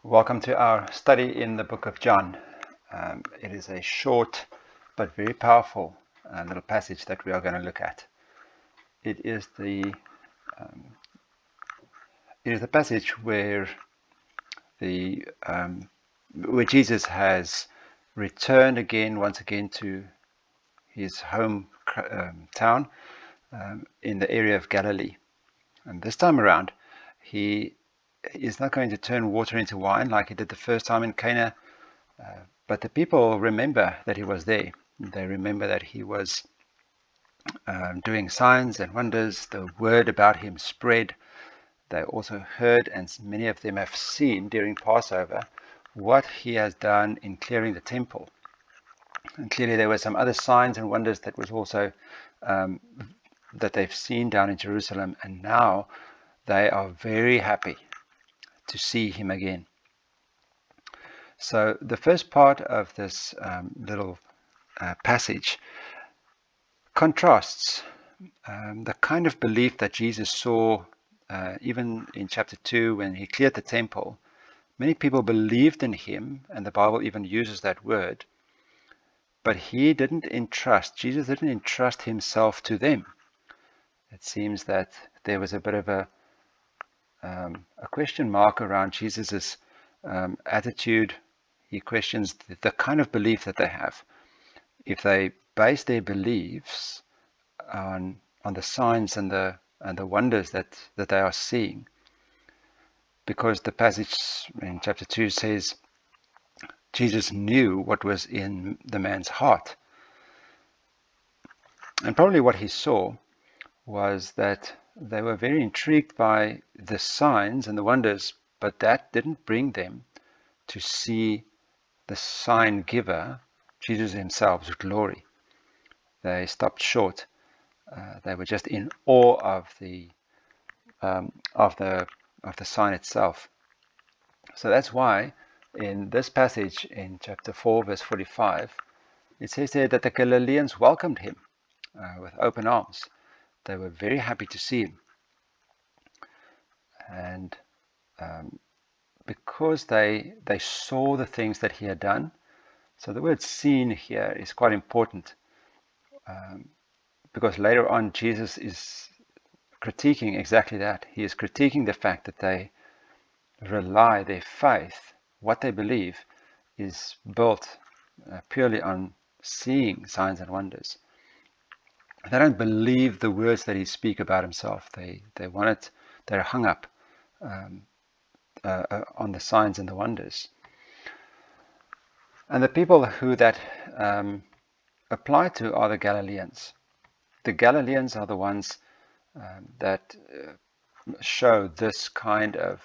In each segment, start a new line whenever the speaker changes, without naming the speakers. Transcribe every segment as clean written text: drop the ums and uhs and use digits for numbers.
Welcome to our study in the book of John. It is a short but very powerful little passage that we are going to look at. It is the passage where where Jesus has returned once again to his home town in the area of Galilee, and this time around he is not going to turn water into wine like he did the first time in Cana. But the people remember that he was there. They remember that he was doing signs and wonders. The word about him spread. They also heard, and many of them have seen during Passover, what he has done in clearing the temple. And clearly there were some other signs and wonders that was also that they've seen down in Jerusalem. And now they are very happy to see him again. So the first part of this little passage contrasts the kind of belief that Jesus saw even in chapter 2 when he cleared the temple. Many people believed in him, and the Bible even uses that word, but Jesus didn't entrust himself to them. It seems that there was a bit of a question mark around Jesus's attitude. He questions the kind of belief that they have. If they base their beliefs on the signs and the wonders that they are seeing, because the passage in chapter 2 says Jesus knew what was in the man's heart. And probably what he saw was that they were very intrigued by the signs and the wonders, but that didn't bring them to see the sign giver, Jesus himself's glory. They stopped short. They were just in awe of the sign itself. So that's why in this passage in chapter 4 verse 45 it says there that the Galileans welcomed him with open arms. They were very happy to see him, and because they saw the things that he had done. So the word seen here is quite important, because later on Jesus is critiquing exactly that. He is critiquing the fact that they rely their faith, what they believe, is built purely on seeing signs and wonders. They don't believe the words that he speaks about himself. They want it. They're hung up on the signs and the wonders. And the people who that apply to are the Galileans. The Galileans are the ones that show this kind of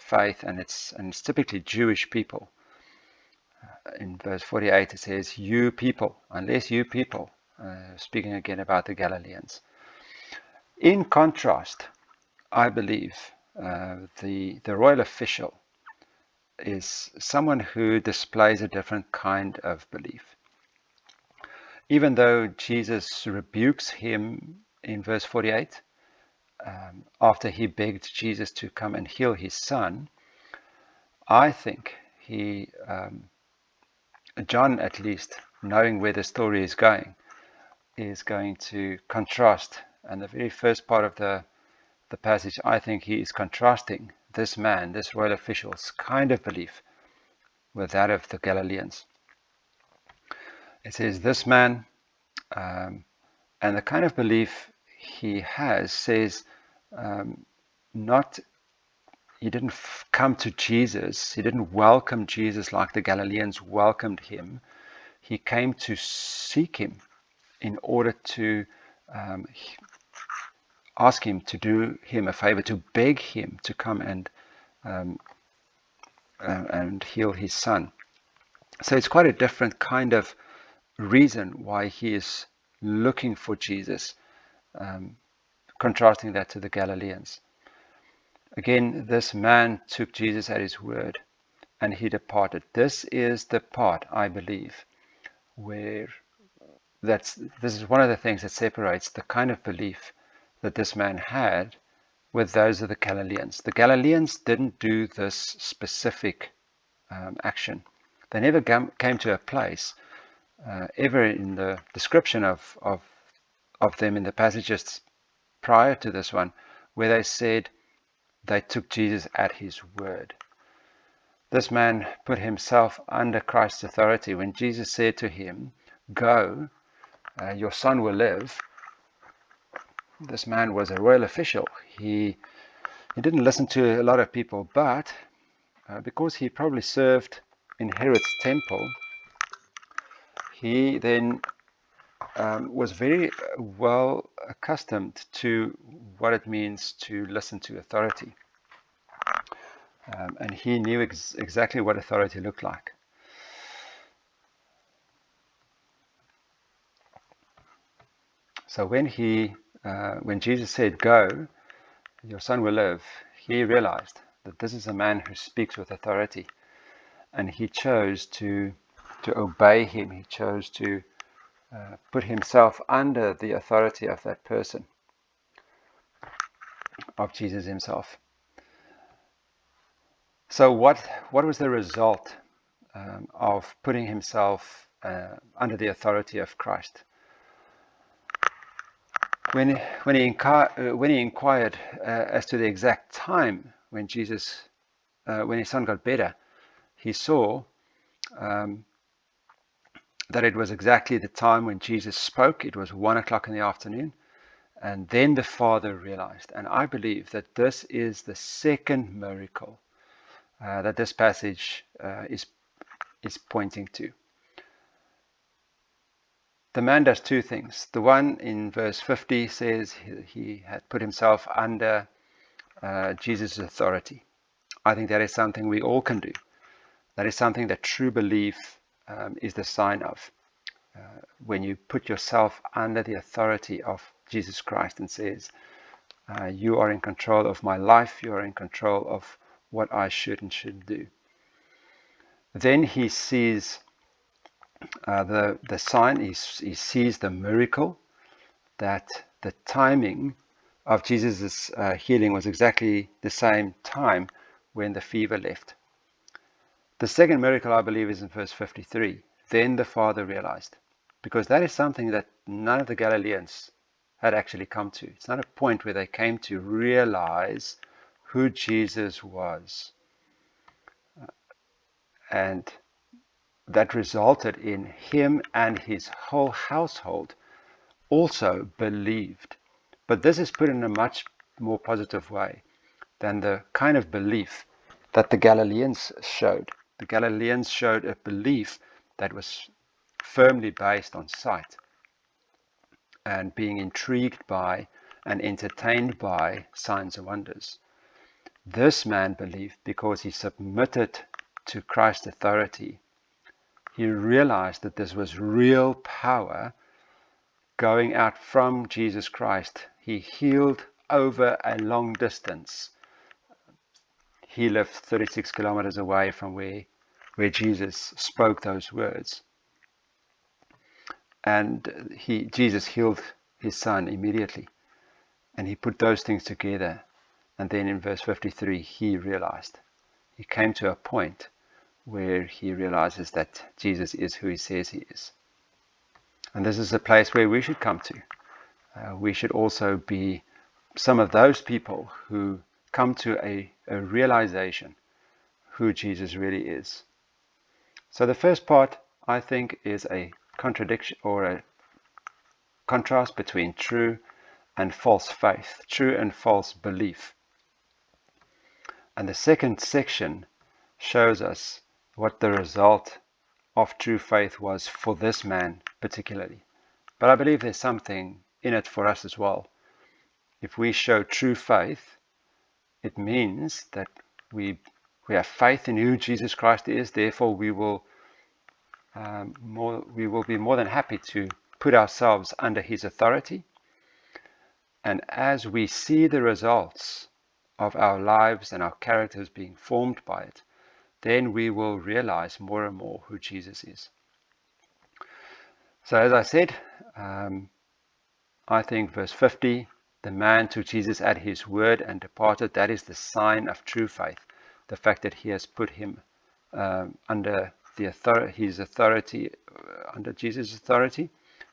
faith, and it's typically Jewish people. In verse 48 it says, "You people, unless you people," speaking again about the Galileans. In contrast, I believe the royal official is someone who displays a different kind of belief. Even though Jesus rebukes him in verse 48, after he begged Jesus to come and heal his son, I think John, at least, knowing where the story is going to contrast. And the very first part of the passage, I think he is contrasting this man, this royal official's kind of belief with that of the Galileans. It says this man, and the kind of belief he has says, he didn't come to Jesus, he didn't welcome Jesus like the Galileans welcomed him. He came to seek him in order to ask him to do him a favor, to beg him to come and heal his son. So it's quite a different kind of reason why he is looking for Jesus, contrasting that to the Galileans. Again, this man took Jesus at his word, and he departed. This is the part, I believe, where this is one of the things that separates the kind of belief that this man had with those of the Galileans. The Galileans didn't do this specific action. They never came to a place ever in the description of them in the passages prior to this one where they said they took Jesus at his word. This man put himself under Christ's authority. When Jesus said to him, "Go, your son will live," this man was a royal official. He didn't listen to a lot of people, but because he probably served in Herod's temple, he then was very well accustomed to what it means to listen to authority. And he knew exactly what authority looked like. So when Jesus said, "Go, your son will live," he realized that this is a man who speaks with authority, and he chose to obey him. He chose to put himself under the authority of that person, of Jesus himself. So what was the result of putting himself under the authority of Christ? When he inquired as to the exact time when when his son got better, he saw that it was exactly the time when Jesus spoke. It was 1 o'clock in the afternoon. And then the Father realized. And I believe that this is the second miracle that this passage is pointing to. The man does two things. The one in verse 50 says he had put himself under Jesus' authority. I think that is something we all can do. That is something that true belief is the sign of. When you put yourself under the authority of Jesus Christ and says, you are in control of my life, you are in control of what I should and shouldn't do. Then he sees the sign, he sees the miracle, that the timing of Jesus' healing was exactly the same time when the fever left. The second miracle, I believe, is in verse 53. Then the Father realized, because that is something that none of the Galileans had actually come to. It's not a point where they came to realize who Jesus was. And that resulted in him and his whole household also believed. But this is put in a much more positive way than the kind of belief that the Galileans showed. The Galileans showed a belief that was firmly based on sight and being intrigued by and entertained by signs and wonders. This man believed because he submitted to Christ's authority. He realized that this was real power going out from Jesus Christ. He healed over a long distance. He lived 36 kilometers away from where Jesus spoke those words. And Jesus healed his son immediately. And he put those things together. And then in verse 53, he realized. He came to a point where he realizes that Jesus is who he says he is. And this is a place where we should come to. We should also be some of those people who come to a realization who Jesus really is. So the first part, I think, is a contradiction or a contrast between true and false faith, true and false belief. And the second section shows us what the result of true faith was for this man particularly. But I believe there's something in it for us as well. If we show true faith, it means that we have faith in who Jesus Christ is. Therefore, we will be more than happy to put ourselves under his authority. And as we see the results of our lives and our characters being formed by it, then we will realize more and more who Jesus is. So as I said, I think verse 50 The man took Jesus at his word and departed. That is the sign of true faith. The fact that he has put him under his authority, under Jesus' authority.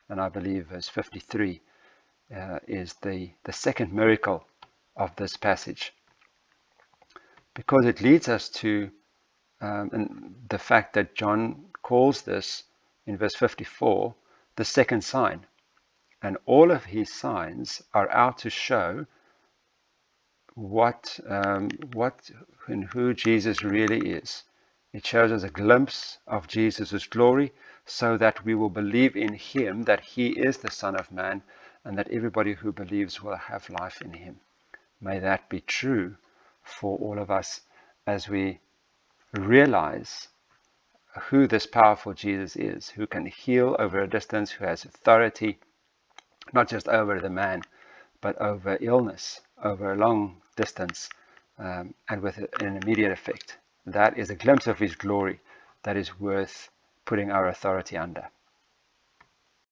And I believe verse 53 is the second miracle of this passage, because it leads us to and the fact that John calls this in verse 54 the second sign. And all of his signs are out to show what and who Jesus really is. It shows us a glimpse of Jesus' glory, so that we will believe in him, that he is the Son of Man, and that everybody who believes will have life in him. May that be true for all of us as we realize who this powerful Jesus is, who can heal over a distance, who has authority, not just over the man, but over illness, over a long distance, and with an immediate effect. That is a glimpse of his glory that is worth putting our authority under.